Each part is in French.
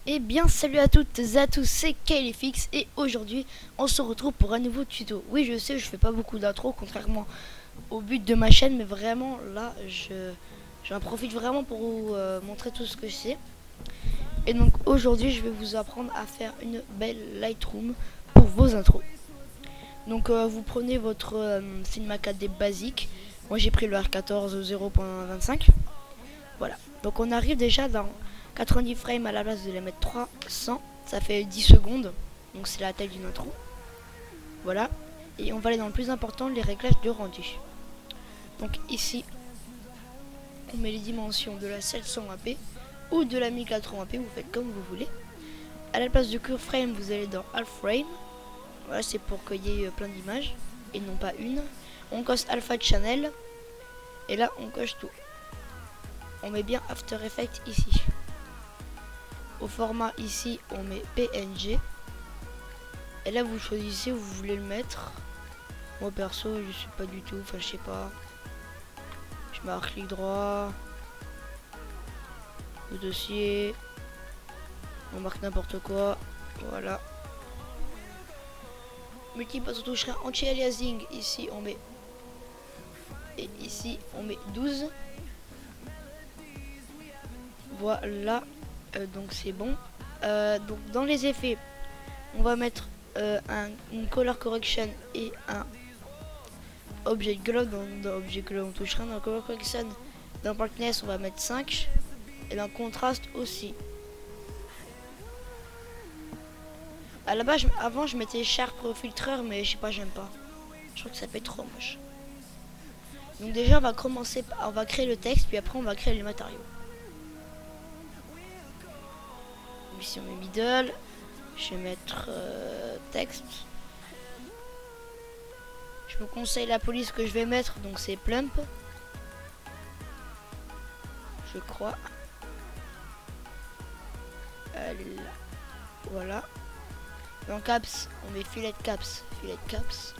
Et bien salut à toutes et à tous, c'est KayleFX et aujourd'hui on se retrouve pour un nouveau tuto. Oui, je sais, je fais pas beaucoup d'intro contrairement au but de ma chaîne, mais vraiment là j'en profite vraiment pour vous montrer tout ce que je sais. Et donc aujourd'hui je vais vous apprendre à faire une belle Lightroom pour vos intros. Donc vous prenez votre Cinema 4D basique. Moi j'ai pris le R14 0.25. Voilà, donc on arrive déjà dans 90 frames à la place de les mettre 300, ça fait 10 secondes, donc c'est la taille d'une intro. Voilà, et on va aller dans le plus important, les réglages de rendu. Donc ici, on met les dimensions de la 720p ou de la 1080p, vous faites comme vous voulez. À la place de curve frame, vous allez dans half frame. Voilà, c'est pour qu'il y ait plein d'images et non pas une. On coche alpha channel et là on coche tout. On met bien After Effects ici. Au format ici on met PNG. Et là vous choisissez où vous voulez le mettre. Moi perso je sais pas du tout, enfin je sais pas. Je mets un clic droit. Le dossier. On marque n'importe quoi. Voilà. Multipasse touche anti-aliasing. Ici on met. Et ici on met 12. Voilà. Donc c'est bon. Donc dans les effets, on va mettre une color correction et un object glow. Dans object glow on touche rien. Dans color correction, dans brightness on va mettre 5 et dans contraste aussi. À la base avant je mettais sharp filtreur, mais je sais pas, j'aime pas. Je trouve que ça fait trop moche. Donc déjà on va commencer, on va créer le texte, puis après on va créer les matériaux. Ici on met middle, je vais mettre texte. Je me conseille la police que je vais mettre, donc c'est plump. Je crois. Allez là. Voilà. Dans caps, on met filet caps, filet caps.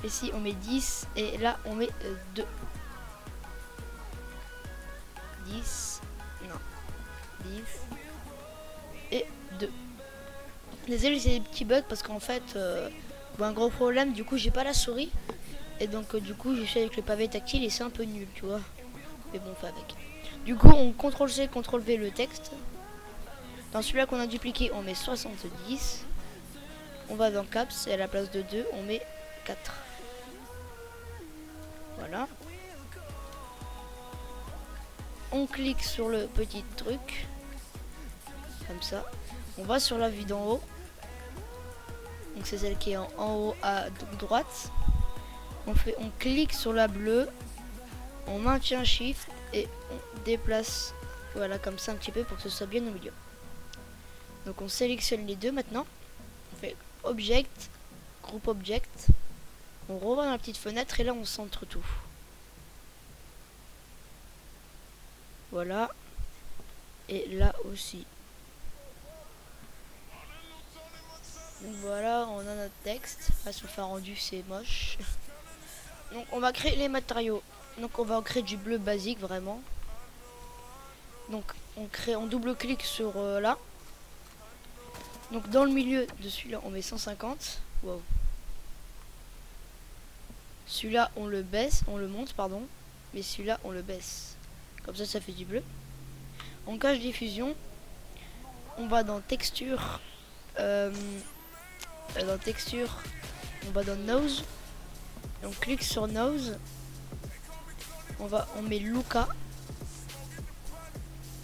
Ici on met 10 et là on met 2. 10, non, 10. Et 2. Désolé, c'est des petits bugs parce qu'en fait un gros problème, du coup j'ai pas la souris et donc du coup je suis avec le pavé tactile et c'est un peu nul, tu vois, mais bon, on fait avec. Du coup on CTRL C, CTRL V le texte. Dans celui-là qu'on a dupliqué on met 70. On va dans caps et à la place de 2 on met 4. Voilà, on clique sur le petit truc comme ça, on va sur la vue d'en haut. Donc c'est celle qui est en haut à droite. On clique sur la bleue, on maintient Shift et on déplace, voilà, comme ça un petit peu pour que ce soit bien au milieu. Donc on sélectionne les deux maintenant. On fait Object, Groupe Object. On revoit dans la petite fenêtre et là on centre tout. Voilà. Et là aussi. Donc voilà, on a notre texte. Là, sur le faire rendu, c'est moche. Donc on va créer les matériaux. Donc on va créer du bleu basique vraiment. Donc on double-clique sur là. Donc dans le milieu de celui-là, on met 150. Wow. Celui-là, on le baisse, on le monte, pardon. Mais celui-là, on le baisse. Comme ça fait du bleu. On cache diffusion. On va dans texture. Dans texture, on va dans nose. Et on clique sur nose. On met Luca.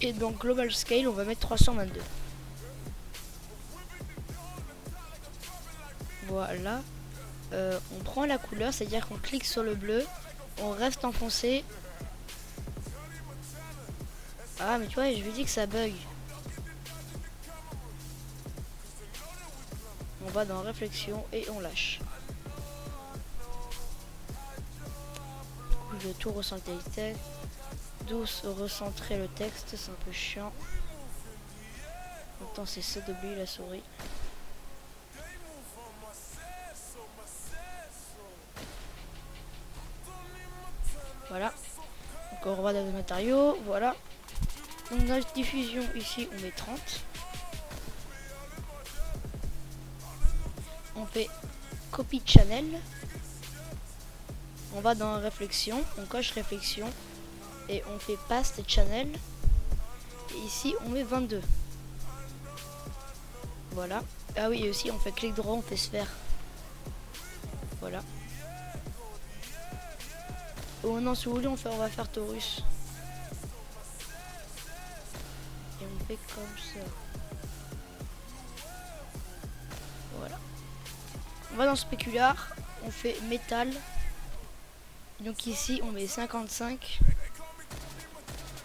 Et dans global scale, on va mettre 322. Voilà. On prend la couleur, c'est-à-dire qu'on clique sur le bleu, on reste enfoncé. Ah mais tu vois, je lui dis que ça bug. On va dans réflexion et on lâche. Du coup, je vais tout recentrer le texte. Douce recentrer le texte, c'est un peu chiant. En même temps, c'est ça d'oublier la souris. Voilà. Donc on revoit dans les matériaux. Voilà. Donc dans la diffusion ici on met 30. On fait copy channel. On va dans réflexion. On coche réflexion. Et on fait paste channel. Et ici on met 22. Voilà. Ah oui, et aussi on fait clic droit, on fait sphère. Voilà. Oh non, si vous voulez, on va faire torus. Et on fait comme ça. Voilà. On va dans spécular, on fait métal. Donc ici on met 55.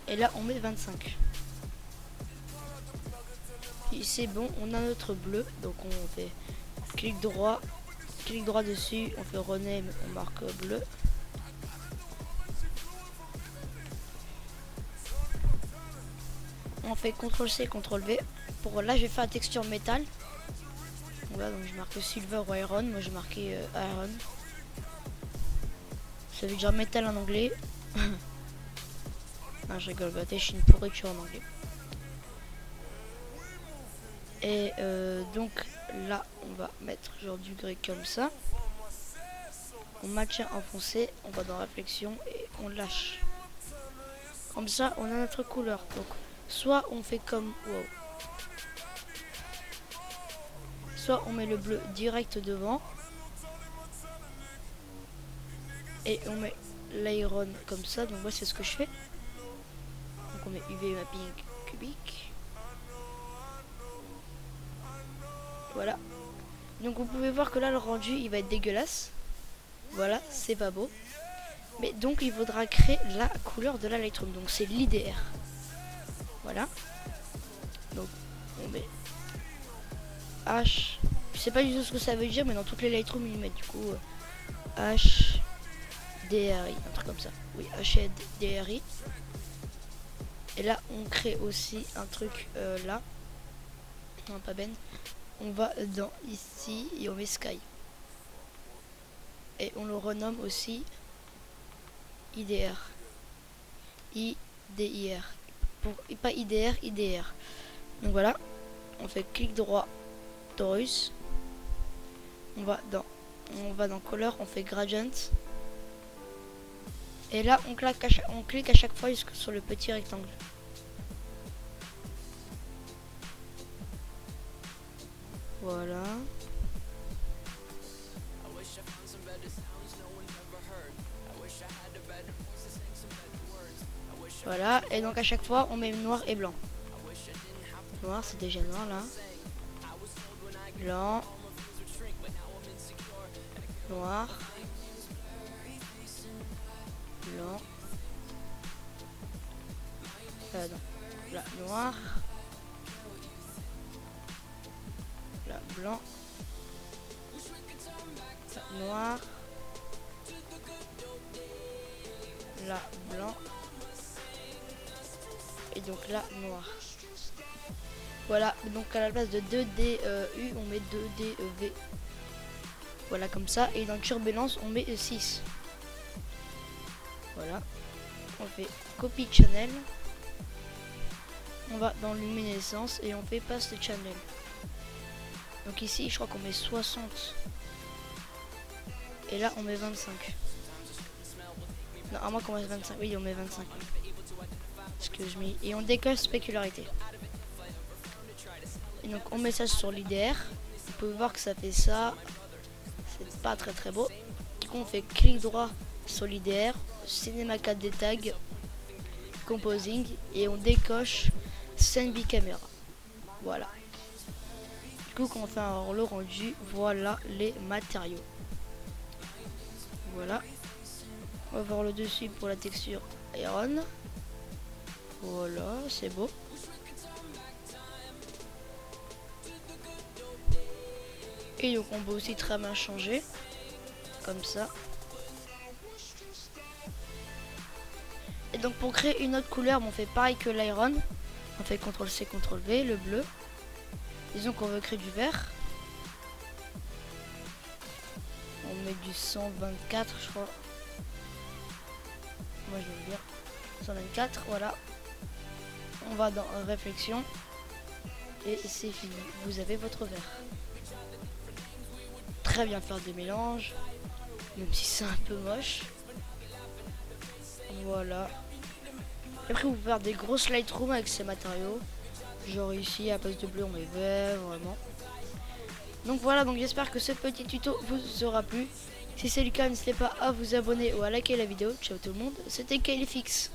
Et là on met 25. Et c'est bon, on a notre bleu. Donc on fait clic droit dessus, on fait rename, on marque bleu. On fait CTRL C, CTRL V. Pour là, je vais faire la texture métal. Voilà, donc je marque silver ou iron. Moi, j'ai marqué iron. Ça veut dire métal en anglais. Non, je rigole, je suis une pourriture en anglais. Et donc là, on va mettre genre du gris comme ça. On maintient enfoncé, on va dans réflexion et on lâche. Comme ça, on a notre couleur. Donc, soit on fait comme wow. Soit on met le bleu direct devant. Et on met l'iron comme ça. Donc moi c'est ce que je fais. Donc on met UV mapping cubique. Voilà. Donc vous pouvez voir que là le rendu il va être dégueulasse. Voilà, c'est pas beau. Mais donc il faudra créer la couleur de la Lightroom. Donc c'est l'IDR. Voilà. Donc on met H. Je sais pas du tout ce que ça veut dire, mais dans toutes les Lightroom ils mettent du coup H DRI, un truc comme ça. Oui, HDRI. Et là on crée aussi un truc là. Non, pas Ben. On va dans ici et on met Sky. Et on le renomme aussi IDR. IDIR. Pour, pas IDR, IDR. Donc voilà. On fait clic droit, torus. On va dans Color, on fait Gradient. Et là, on clique à chaque fois sur le petit rectangle. Voilà. Voilà, et donc à chaque fois, on met noir et blanc. Noir, c'est déjà noir là. Blanc. Noir. Blanc. Non. Là, noir. Là, blanc. Là, noir. Là, blanc. Et donc là, noir. Voilà, donc à la place de 2DU, on met 2DV. Voilà, comme ça. Et dans turbulence, on met 6. Voilà. On fait copy channel. On va dans luminescence et on fait paste channel. Donc ici, je crois qu'on met 60. Et là, on met 25. Non, à moins qu'on mette 25. Oui, on met 25. Excuse me. Et on décolle spécularité. Et donc, on met ça sur l'IDR. Vous pouvez voir que ça fait ça. C'est pas très très beau. Du coup, on fait clic droit sur l'IDR. Cinema 4D tag. Composing. Et on décoche scène bicaméra. Voilà. Du coup, quand on fait le rendu, voilà les matériaux. Voilà. On va voir le dessus pour la texture Iron. Voilà, c'est beau. Et donc on peut aussi très bien changer. Comme ça. Et donc pour créer une autre couleur, on fait pareil que l'Iron. On fait CTRL C, CTRL V, le bleu. Disons qu'on veut créer du vert. On met du 124 je crois. moi je vais le dire. 124, voilà. On va dans réflexion. Et c'est fini. Vous avez votre verre. Très bien faire des mélanges. Même si c'est un peu moche. Voilà. Et après vous pouvez faire des grosses Lightroom avec ces matériaux. Genre ici à place de bleu on met vert, vraiment. Donc voilà, donc j'espère que ce petit tuto vous aura plu. Si c'est le cas, n'hésitez pas à vous abonner ou à liker la vidéo. Ciao tout le monde, c'était Kailifix.